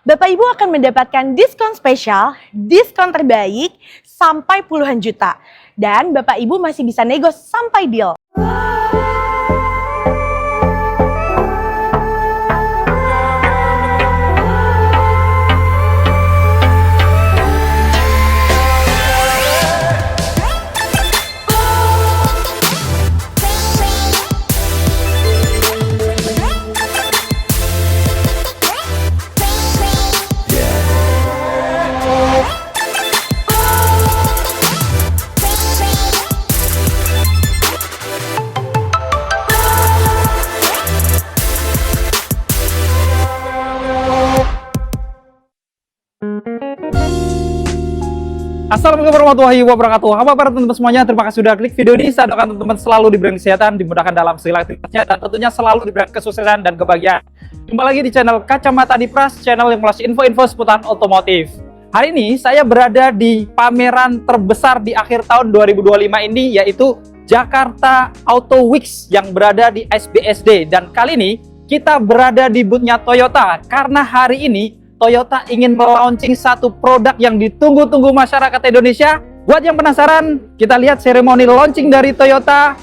Bapak Ibu akan mendapatkan diskon spesial, diskon terbaik sampai puluhan juta. Dan Bapak Ibu masih bisa nego sampai deal. Assalamualaikum warahmatullahi wabarakatuh. Apa kabar teman-teman semuanya? Terima kasih sudah klik video ini. Saya doakan teman-teman selalu diberikan kesehatan, dimudahkan dalam segala aktivitasnya, dan tentunya selalu diberikan kesuksesan dan kebahagiaan. Jumpa lagi di channel Kacamata Dipras, channel yang mengulas info-info seputar otomotif. Hari ini saya berada di pameran terbesar di akhir tahun 2025 ini, yaitu Jakarta Auto Weeks yang berada di SBSD. Dan kali ini kita berada di boothnya Toyota karena hari ini Toyota ingin melaunching satu produk yang ditunggu-tunggu masyarakat Indonesia. Buat yang penasaran, kita lihat seremoni launching dari Toyota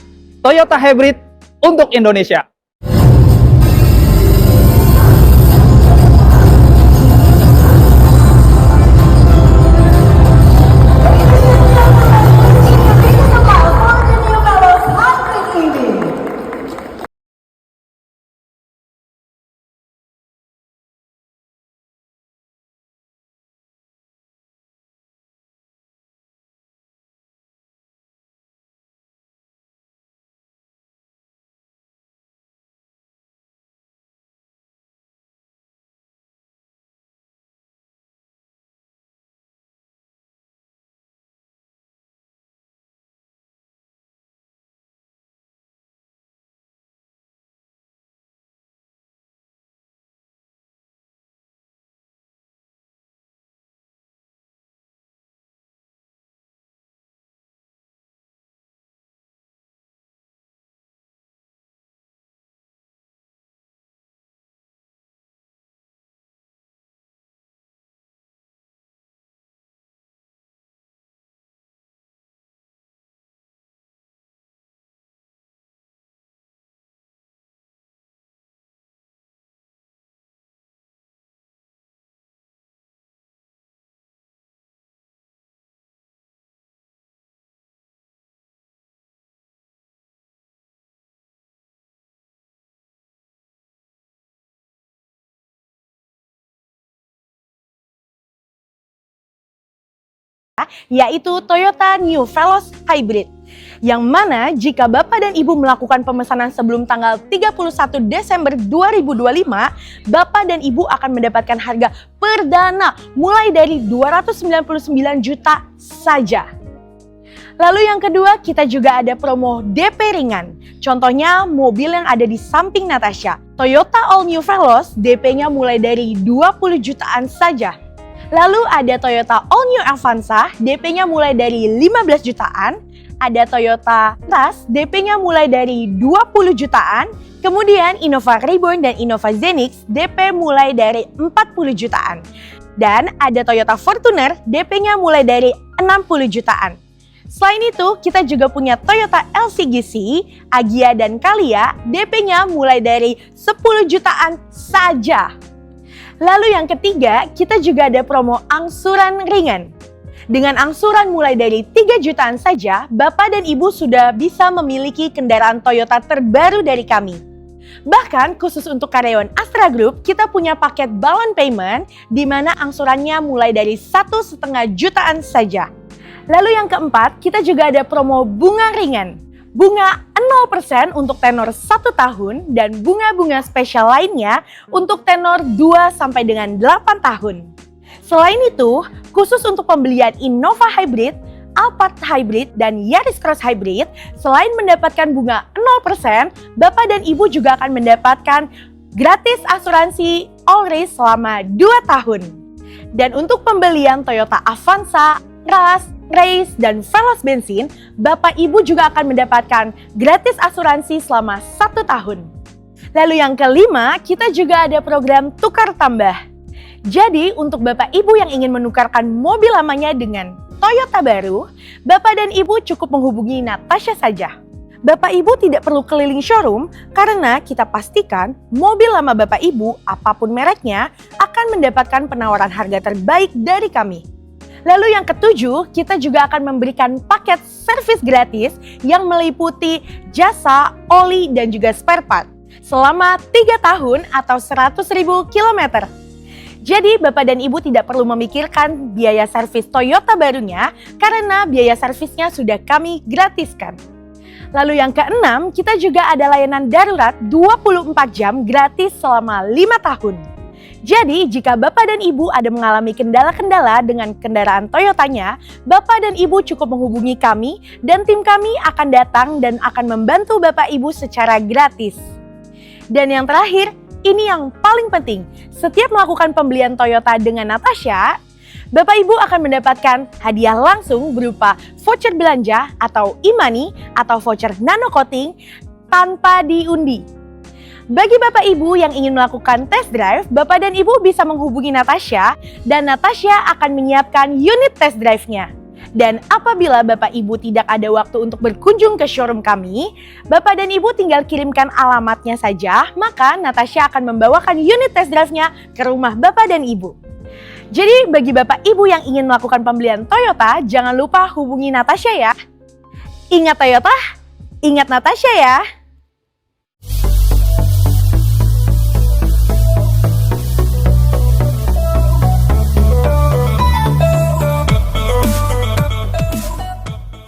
Hybrid untuk Indonesia. Yaitu Toyota New Veloz Hybrid. Yang mana jika Bapak dan Ibu melakukan pemesanan sebelum tanggal 31 Desember 2025, Bapak dan Ibu akan mendapatkan harga perdana mulai dari 299 juta saja. Lalu yang kedua, kita juga ada promo DP ringan. Contohnya mobil yang ada di samping Natasha. Toyota All New Veloz, DP-nya mulai dari 20 jutaan saja. Lalu ada Toyota All New Avanza, DP-nya mulai dari 15 jutaan. Ada Toyota Rush, DP-nya mulai dari 20 jutaan. Kemudian Innova Reborn dan Innova Zenix, DP mulai dari 40 jutaan. Dan ada Toyota Fortuner, DP-nya mulai dari 60 jutaan. Selain itu, kita juga punya Toyota LCGC, Agya dan Calya, DP-nya mulai dari 10 jutaan saja. Lalu yang ketiga, kita juga ada promo angsuran ringan. Dengan angsuran mulai dari 3 jutaan saja, Bapak dan Ibu sudah bisa memiliki kendaraan Toyota terbaru dari kami. Bahkan khusus untuk karyawan Astra Group, kita punya paket balloon payment di mana angsurannya mulai dari 1,5 jutaan saja. Lalu yang keempat, kita juga ada promo bunga ringan. Bunga 0% untuk tenor 1 tahun dan bunga-bunga spesial lainnya untuk tenor 2 sampai dengan 8 tahun. Selain itu, khusus untuk pembelian Innova Hybrid, Alphard Hybrid, dan Yaris Cross Hybrid, selain mendapatkan bunga 0%, Bapak dan Ibu juga akan mendapatkan gratis asuransi all risk selama 2 tahun. Dan untuk pembelian Toyota Avanza, Rush, Race, dan Veloz bensin, Bapak Ibu juga akan mendapatkan gratis asuransi selama 1 tahun. Lalu yang kelima, kita juga ada program tukar tambah. Jadi untuk Bapak Ibu yang ingin menukarkan mobil lamanya dengan Toyota baru, Bapak dan Ibu cukup menghubungi Natasha saja. Bapak Ibu tidak perlu keliling showroom karena kita pastikan mobil lama Bapak Ibu, apapun mereknya, akan mendapatkan penawaran harga terbaik dari kami. Lalu yang ketujuh, kita juga akan memberikan paket servis gratis yang meliputi jasa, oli, dan juga spare part selama 3 tahun atau 100.000 kilometer. Jadi Bapak dan Ibu tidak perlu memikirkan biaya servis Toyota barunya karena biaya servisnya sudah kami gratiskan. Lalu yang keenam, kita juga ada layanan darurat 24 jam gratis selama 5 tahun. Jadi jika Bapak dan Ibu ada mengalami kendala-kendala dengan kendaraan Toyotanya, Bapak dan Ibu cukup menghubungi kami dan tim kami akan datang dan akan membantu Bapak Ibu secara gratis. Dan yang terakhir, ini yang paling penting, setiap melakukan pembelian Toyota dengan Natasha, Bapak Ibu akan mendapatkan hadiah langsung berupa voucher belanja atau e-money atau voucher nano coating tanpa diundi. Bagi Bapak Ibu yang ingin melakukan test drive, Bapak dan Ibu bisa menghubungi Natasha dan Natasha akan menyiapkan unit test drive-nya. Dan apabila Bapak Ibu tidak ada waktu untuk berkunjung ke showroom kami, Bapak dan Ibu tinggal kirimkan alamatnya saja, maka Natasha akan membawakan unit test drive-nya ke rumah Bapak dan Ibu. Jadi bagi Bapak Ibu yang ingin melakukan pembelian Toyota, jangan lupa hubungi Natasha ya. Ingat Toyota, ingat Natasha ya.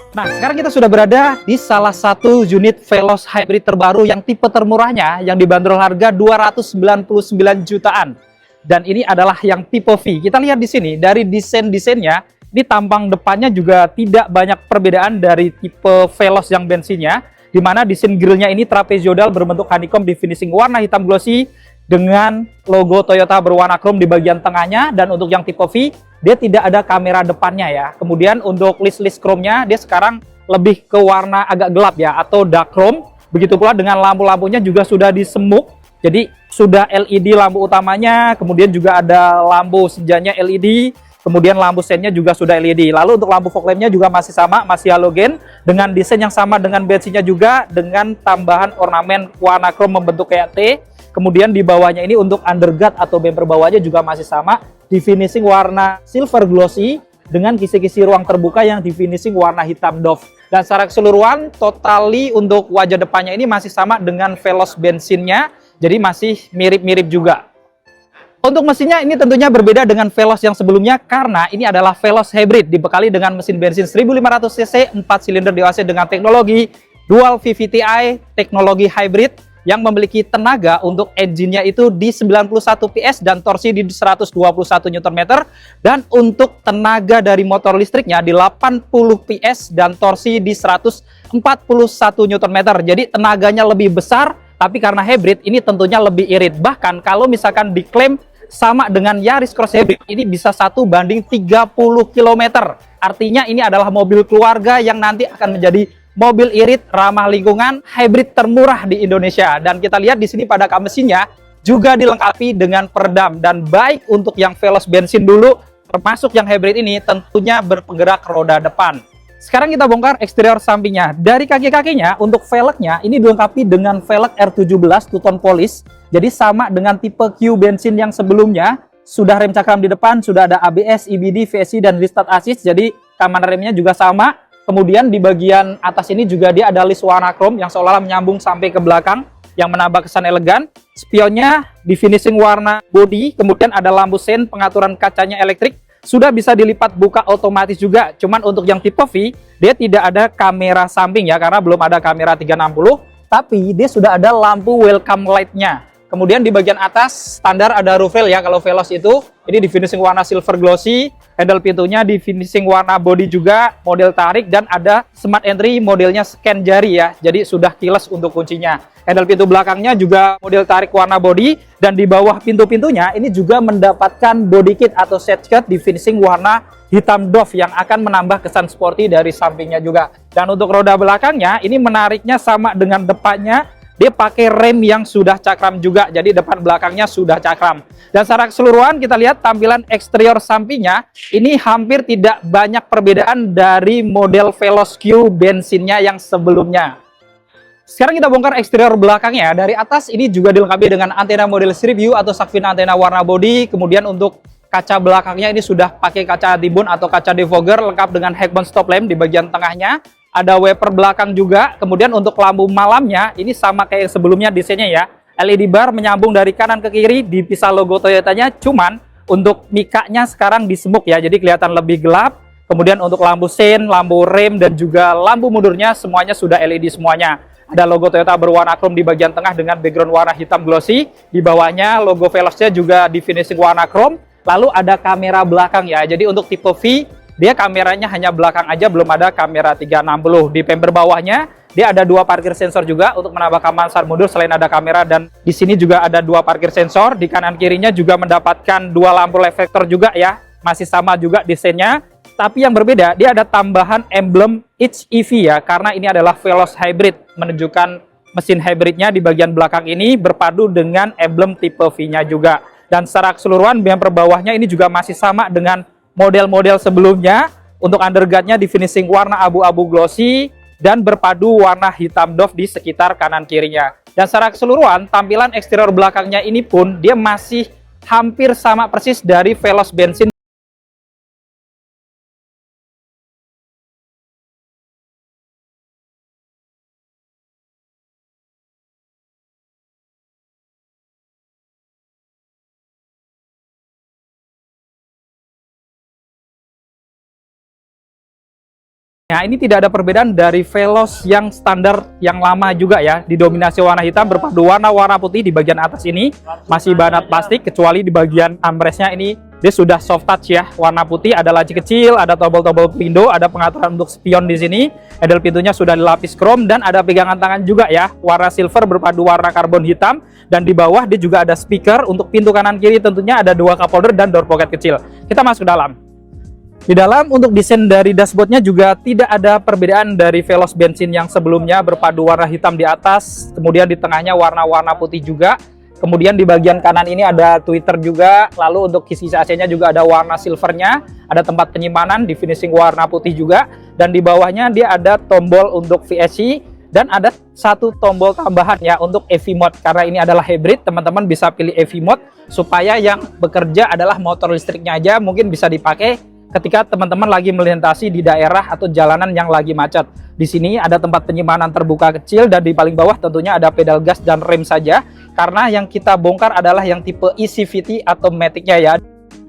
Nah, sekarang kita sudah berada di salah satu unit Veloz Hybrid terbaru yang tipe termurahnya yang dibanderol harga 299 jutaan. Dan ini adalah yang tipe V. Kita lihat di sini dari desainnya, di tampang depannya juga tidak banyak perbedaan dari tipe Veloz yang bensinnya, di mana desain grillnya ini trapezoidal berbentuk honeycomb di finishing warna hitam glossy dengan logo Toyota berwarna chrome di bagian tengahnya. Dan untuk yang tipe V, dia tidak ada kamera depannya ya. Kemudian untuk list chrome-nya dia sekarang lebih ke warna agak gelap ya, atau dark chrome. Begitu pula dengan lampu-lampunya juga sudah disemuk. Jadi sudah LED lampu utamanya, kemudian juga ada lampu senjanya LED, kemudian lampu sennya juga sudah LED. Lalu untuk lampu fog lamp-nya juga masih sama, masih halogen dengan desain yang sama dengan bensinnya juga, dengan tambahan ornamen warna chrome membentuk kayak T. Kemudian di bawahnya ini untuk underguard atau bumper bawahnya juga masih sama, di finishing warna silver glossy dengan kisi-kisi ruang terbuka yang di finishing warna hitam doff. Dan secara keseluruhan, totali untuk wajah depannya ini masih sama dengan Veloz bensinnya, jadi masih mirip-mirip juga. Untuk mesinnya ini tentunya berbeda dengan Veloz yang sebelumnya karena ini adalah Veloz Hybrid dibekali dengan mesin bensin 1500 cc 4 silinder DOHC dengan teknologi Dual VVT-i, teknologi hybrid yang memiliki tenaga untuk engine-nya itu di 91 PS dan torsi di 121 Nm, dan untuk tenaga dari motor listriknya di 80 PS dan torsi di 141 Nm. Jadi tenaganya lebih besar, tapi karena hybrid ini tentunya lebih irit. Bahkan kalau misalkan diklaim sama dengan Yaris Cross Hybrid, ini bisa 1:30 km. Artinya ini adalah mobil keluarga yang nanti akan menjadi mobil irit ramah lingkungan hybrid termurah di Indonesia. Dan kita lihat di sini pada kap mesinnya juga dilengkapi dengan peredam, dan baik untuk yang Veloz bensin dulu termasuk yang hybrid ini tentunya berpenggerak roda depan. Sekarang kita bongkar eksterior sampingnya. Dari kaki-kakinya untuk velgnya ini dilengkapi dengan velg R17 two-tone polish. Jadi sama dengan tipe Q bensin yang sebelumnya. Sudah rem cakram di depan, sudah ada ABS, EBD, VSC dan restart assist. Jadi kaman remnya juga sama. Kemudian di bagian atas ini juga dia ada list warna chrome yang seolah-olah menyambung sampai ke belakang yang menambah kesan elegan. Spionnya di finishing warna body, kemudian ada lampu sen, pengaturan kacanya elektrik, sudah bisa dilipat buka otomatis juga. Cuman untuk yang tipe V, dia tidak ada kamera samping ya, karena belum ada kamera 360, tapi dia sudah ada lampu welcome light-nya. Kemudian di bagian atas standar ada roof rail ya kalau Veloz itu. Ini di finishing warna silver glossy, handle pintunya di finishing warna body juga, model tarik, dan ada smart entry modelnya scan jari ya. Jadi sudah keyless untuk kuncinya. Handle pintu belakangnya juga model tarik warna body, dan di bawah pintu-pintunya ini juga mendapatkan body kit atau set cut di finishing warna hitam doff yang akan menambah kesan sporty dari sampingnya juga. Dan untuk roda belakangnya ini menariknya sama dengan depannya, dia pakai rem yang sudah cakram juga, jadi depan belakangnya sudah cakram. Dan secara keseluruhan kita lihat tampilan eksterior sampingnya, ini hampir tidak banyak perbedaan dari model Veloz Q bensinnya yang sebelumnya. Sekarang kita bongkar eksterior belakangnya. Dari atas ini juga dilengkapi dengan antena model Street View atau shark fin antena warna body. Kemudian untuk kaca belakangnya ini sudah pakai kaca antibun atau kaca defogger lengkap dengan headmount stop lamp di bagian tengahnya. Ada wiper belakang juga. Kemudian untuk lampu malamnya ini sama kayak sebelumnya desainnya ya. LED bar menyambung dari kanan ke kiri, dipisah logo Toyotanya. Cuman untuk mikanya sekarang disemuk ya, jadi kelihatan lebih gelap. Kemudian untuk lampu sein, lampu rem dan juga lampu mundurnya semuanya sudah LED semuanya. Ada logo Toyota berwarna chrome di bagian tengah dengan background warna hitam glossy. Di bawahnya logo Veloznya juga di finishing warna chrome. Lalu ada kamera belakang ya. Jadi untuk tipe V, dia kameranya hanya belakang aja, belum ada kamera 360. Di bumper bawahnya, dia ada 2 parkir sensor juga untuk menambah keamanan mundur selain ada kamera. Dan di sini juga ada 2 parkir sensor. Di kanan kirinya juga mendapatkan 2 lampu reflektor juga ya. Masih sama juga desainnya. Tapi yang berbeda, dia ada tambahan emblem HEV ya. Karena ini adalah Veloz Hybrid, menunjukkan mesin hybridnya di bagian belakang ini berpadu dengan emblem tipe V-nya juga. Dan secara keseluruhan bumper bawahnya ini juga masih sama dengan model-model sebelumnya. Untuk underguardnya di finishing warna abu-abu glossy dan berpadu warna hitam doff di sekitar kanan kirinya. Dan secara keseluruhan tampilan eksterior belakangnya ini pun dia masih hampir sama persis dari Veloz bensin. Nah, ini tidak ada perbedaan dari Veloz yang standar yang lama juga ya. Didominasi warna hitam berpadu warna putih di bagian atas ini. Masih banat plastik, kecuali di bagian armrestnya ini dia sudah soft touch ya. Warna putih, ada laci kecil, ada tombol-tombol window, ada pengaturan untuk spion di sini. Handle pintunya sudah dilapis chrome dan ada pegangan tangan juga ya. Warna silver berpadu warna karbon hitam. Dan di bawah dia juga ada speaker. Untuk pintu kanan kiri tentunya ada 2 cup holder dan door pocket kecil. Kita masuk ke dalam. Di dalam untuk desain dari dashboardnya juga tidak ada perbedaan dari Veloz bensin yang sebelumnya berpadu warna hitam di atas, kemudian di tengahnya warna-warna putih juga. Kemudian di bagian kanan ini ada tweeter juga, lalu untuk kisi AC-nya juga ada warna silvernya, ada tempat penyimpanan di finishing warna putih juga, dan di bawahnya dia ada tombol untuk VSC dan ada 1 tombol tambahan ya untuk EV mode. Karena ini adalah hybrid, teman-teman bisa pilih EV mode supaya yang bekerja adalah motor listriknya aja, mungkin bisa dipakai ketika teman-teman lagi melintasi di daerah atau jalanan yang lagi macet. Di sini ada tempat penyimpanan terbuka kecil dan di paling bawah tentunya ada pedal gas dan rem saja. Karena yang kita bongkar adalah yang tipe eCVT atau Matic-nya ya.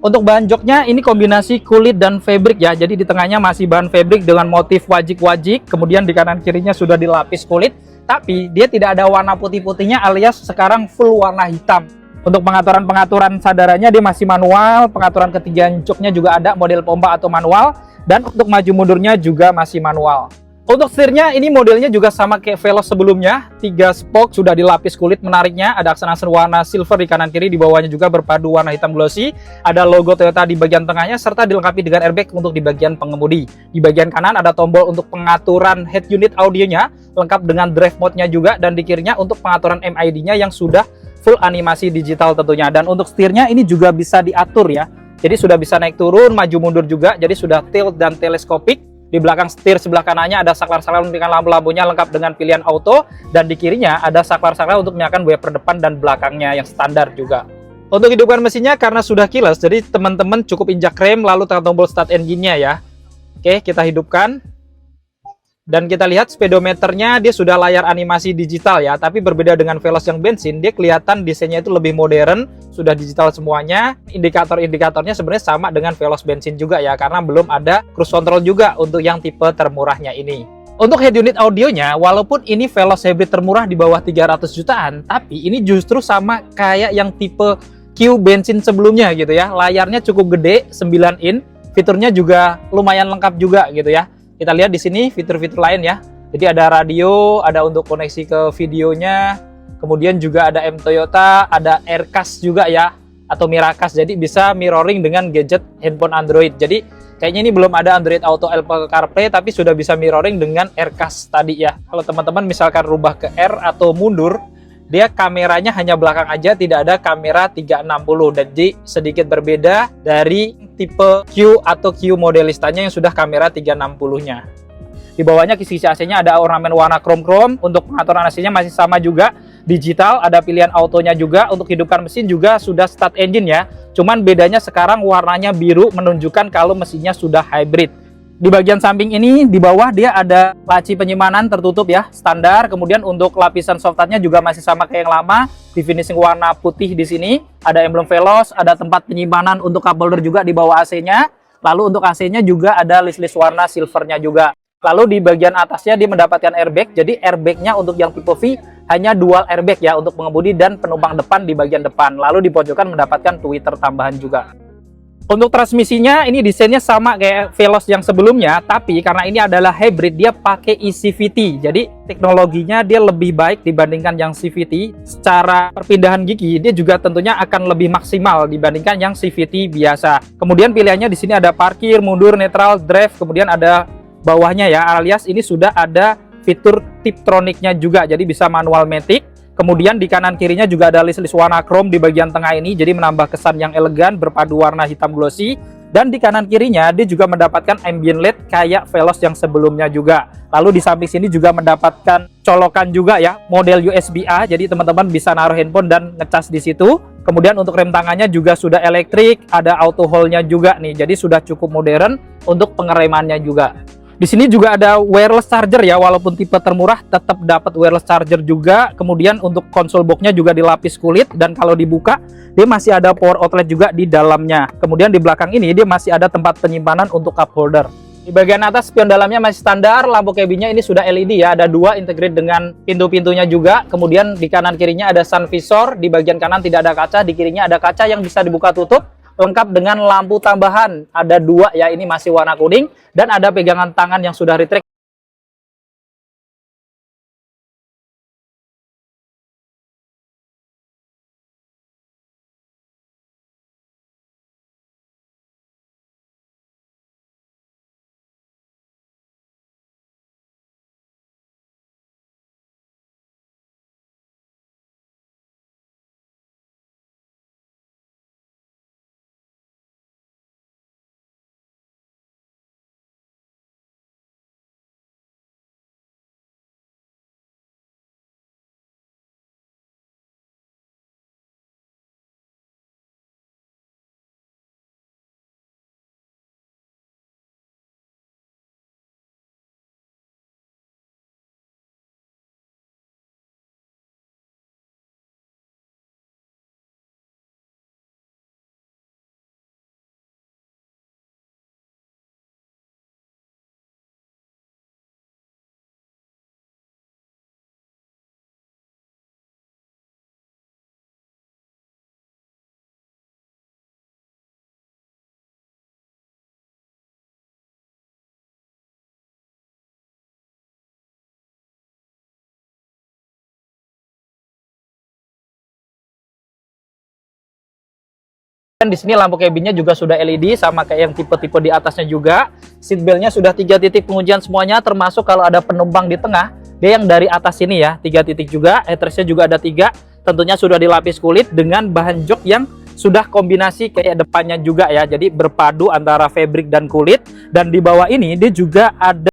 Untuk bahan joknya ini kombinasi kulit dan fabric ya. Jadi di tengahnya masih bahan fabric dengan motif wajik-wajik. Kemudian di kanan kirinya sudah dilapis kulit. Tapi dia tidak ada warna putih-putihnya alias sekarang full warna hitam. Untuk pengaturan sadarannya dia masih manual, pengaturan ketinggian joknya juga ada model pompa atau manual, dan untuk maju mundurnya juga masih manual. Untuk setirnya ini modelnya juga sama kayak Veloz sebelumnya, 3 spoke sudah dilapis kulit menariknya, ada aksen-aksen warna silver di kanan kiri, di bawahnya juga berpadu warna hitam glossy, ada logo Toyota di bagian tengahnya, serta dilengkapi dengan airbag untuk di bagian pengemudi. Di bagian kanan ada tombol untuk pengaturan head unit audionya, lengkap dengan drive mode-nya juga, dan di kirinya untuk pengaturan MID-nya yang sudah full animasi digital tentunya. Dan untuk setirnya ini juga bisa diatur ya, jadi sudah bisa naik turun, maju mundur juga, jadi sudah tilt dan teleskopik. Di belakang setir sebelah kanannya ada saklar-saklar dengan lampu-lampunya lengkap dengan pilihan auto, dan di kirinya ada saklar-saklar untuk menyalakan wiper depan dan belakangnya yang standar juga. Untuk hidupkan mesinnya karena sudah keyless, jadi teman-teman cukup injak rem lalu tekan tombol start engine-nya ya. Oke, kita hidupkan. Dan kita lihat speedometernya dia sudah layar animasi digital ya, tapi berbeda dengan Veloz yang bensin, dia kelihatan desainnya itu lebih modern, sudah digital semuanya. Indikator-indikatornya sebenarnya sama dengan Veloz bensin juga ya, karena belum ada cruise control juga untuk yang tipe termurahnya ini. Untuk head unit audionya, walaupun ini Veloz hybrid termurah di bawah 300 jutaan, tapi ini justru sama kayak yang tipe Q bensin sebelumnya gitu ya. Layarnya cukup gede, 9 in, fiturnya juga lumayan lengkap juga gitu ya. Kita lihat di sini fitur-fitur lain ya. Jadi ada radio, ada untuk koneksi ke videonya, kemudian juga ada M Toyota, ada AirCast juga ya, atau Miracast. Jadi bisa mirroring dengan gadget handphone Android. Jadi Kayaknya ini belum ada Android Auto, Apple CarPlay, tapi sudah bisa mirroring dengan AirCast tadi ya. Kalau teman-teman misalkan rubah ke R atau mundur, dia kameranya hanya belakang aja, tidak ada kamera 360. Dan jadi sedikit berbeda dari tipe Q atau Q modelistanya yang sudah kamera 360-nya. Di bawahnya kisi AC-nya ada ornamen warna chrome-chrome. Untuk pengaturan AC-nya masih sama juga, digital, ada pilihan autonya juga. Untuk hidupkan mesin juga sudah start engine ya. Cuman bedanya sekarang warnanya biru menunjukkan kalau mesinnya sudah hybrid. Di bagian samping ini, di bawah dia ada laci penyimpanan tertutup ya, standar. Kemudian untuk lapisan soft touch-nya juga masih sama kayak yang lama, di finishing warna putih di sini. Ada emblem Veloz, ada tempat penyimpanan untuk cup holder juga di bawah AC-nya. Lalu untuk AC-nya juga ada list-list warna silvernya juga. Lalu di bagian atasnya dia mendapatkan airbag. Jadi airbag-nya untuk yang tipe V hanya dual airbag ya untuk pengemudi dan penumpang depan di bagian depan. Lalu di pojokan mendapatkan tweeter tambahan juga. Untuk transmisinya ini desainnya sama kayak Veloz yang sebelumnya, tapi karena ini adalah hybrid dia pakai eCVT. Jadi teknologinya dia lebih baik dibandingkan yang CVT. Secara perpindahan gigi dia juga tentunya akan lebih maksimal dibandingkan yang CVT biasa. Kemudian pilihannya di sini ada parkir, mundur, netral, drive, kemudian ada bawahnya ya, alias ini sudah ada fitur Tiptroniknya juga, jadi bisa manual matic. Kemudian di kanan kirinya juga ada list-list warna chrome di bagian tengah ini, jadi menambah kesan yang elegan berpadu warna hitam glossy. Dan di kanan kirinya dia juga mendapatkan ambient LED kayak Veloz yang sebelumnya juga. Lalu di samping sini juga mendapatkan colokan juga ya, model USB-A, jadi teman-teman bisa naruh handphone dan ngecas di situ. Kemudian untuk rem tangannya juga sudah elektrik, ada auto hold-nya juga nih, jadi sudah cukup modern untuk pengeremannya juga. Di sini juga ada wireless charger ya, walaupun tipe termurah tetap dapat wireless charger juga. Kemudian untuk konsol boxnya juga dilapis kulit, dan kalau dibuka dia masih ada power outlet juga di dalamnya. Kemudian di belakang ini dia masih ada tempat penyimpanan untuk cup holder. Di bagian atas spion dalamnya masih standar, lampu cabinnya ini sudah LED ya, ada dua integrate dengan pintu-pintunya juga. Kemudian di kanan kirinya ada sun visor, di bagian kanan tidak ada kaca, di kirinya ada kaca yang bisa dibuka tutup. Lengkap dengan lampu tambahan, ada dua ya, ini masih warna kuning, dan ada pegangan tangan yang sudah retract. Dan di sini lampu cabinnya juga sudah LED sama kayak yang tipe-tipe di atasnya juga. Seatbeltnya sudah 3 titik pengujian semuanya, termasuk kalau ada penumpang di tengah, dia yang dari atas ini ya, 3 titik juga. Headrestnya juga ada 3, tentunya sudah dilapis kulit dengan bahan jok yang sudah kombinasi kayak depannya juga ya, jadi berpadu antara fabric dan kulit. Dan di bawah ini dia juga ada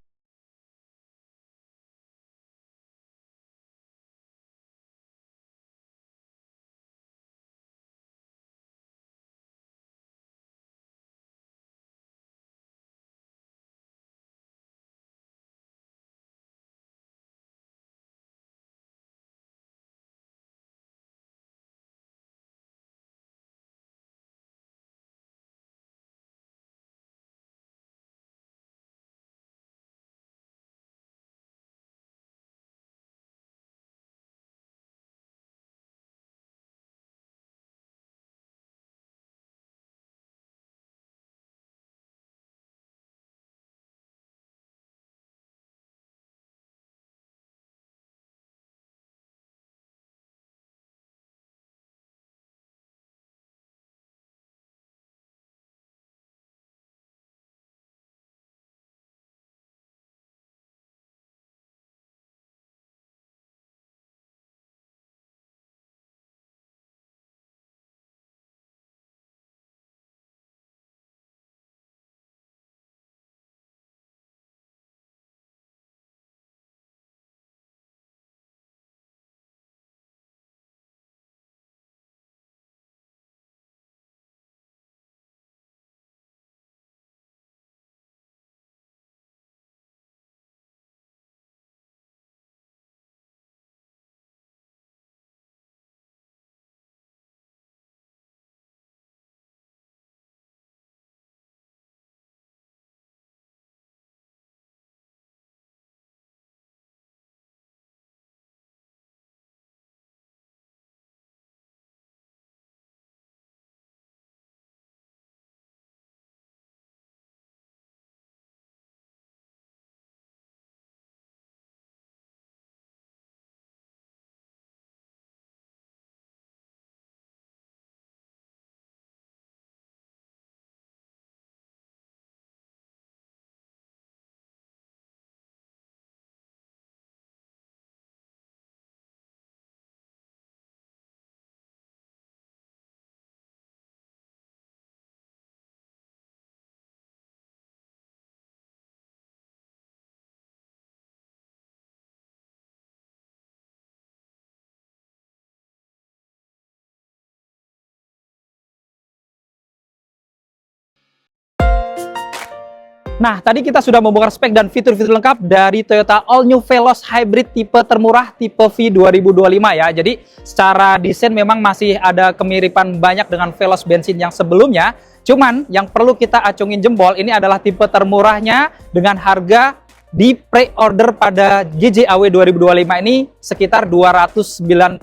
Nah, tadi kita sudah membongkar spek dan fitur-fitur lengkap dari Toyota All New Veloz Hybrid tipe termurah tipe V 2025 ya. Jadi secara desain memang masih ada kemiripan banyak dengan Veloz bensin yang sebelumnya. Cuman yang perlu kita acungin jempol ini adalah tipe termurahnya dengan harga di pre-order pada GJAW 2025 ini sekitar 299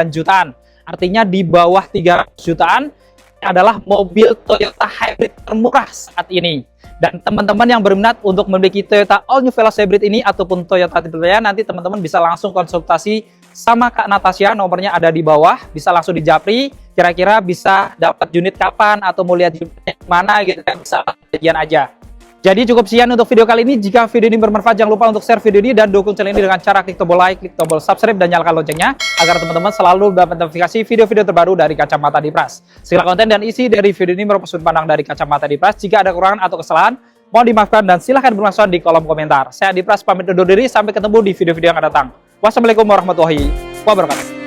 jutaan. Artinya di bawah 300 jutaan adalah mobil Toyota Hybrid termurah saat ini. Dan teman-teman yang berminat untuk memiliki Toyota All New Veloz Hybrid ini ataupun Toyota tipe lain, nanti teman-teman bisa langsung konsultasi sama Kak Natasha, nomornya ada di bawah, bisa langsung di japri, kira-kira bisa dapat unit kapan atau mau lihat unitnya mana gitu kan, bisa bagian aja. Jadi cukup sekian untuk video kali ini. Jika video ini bermanfaat, jangan lupa untuk share video ini dan dukung channel ini dengan cara klik tombol like, klik tombol subscribe, dan nyalakan loncengnya agar teman-teman selalu dapat notifikasi video-video terbaru dari Kacamata Dipras. Segala konten dan isi dari video ini merupakan sudut pandang dari Kacamata Dipras. Jika ada kekurangan atau kesalahan, mohon dimaafkan dan silahkan bermasukan di kolom komentar. Saya Dipras pamit undur diri, sampai ketemu di video-video yang akan datang. Wassalamualaikum warahmatullahi wabarakatuh.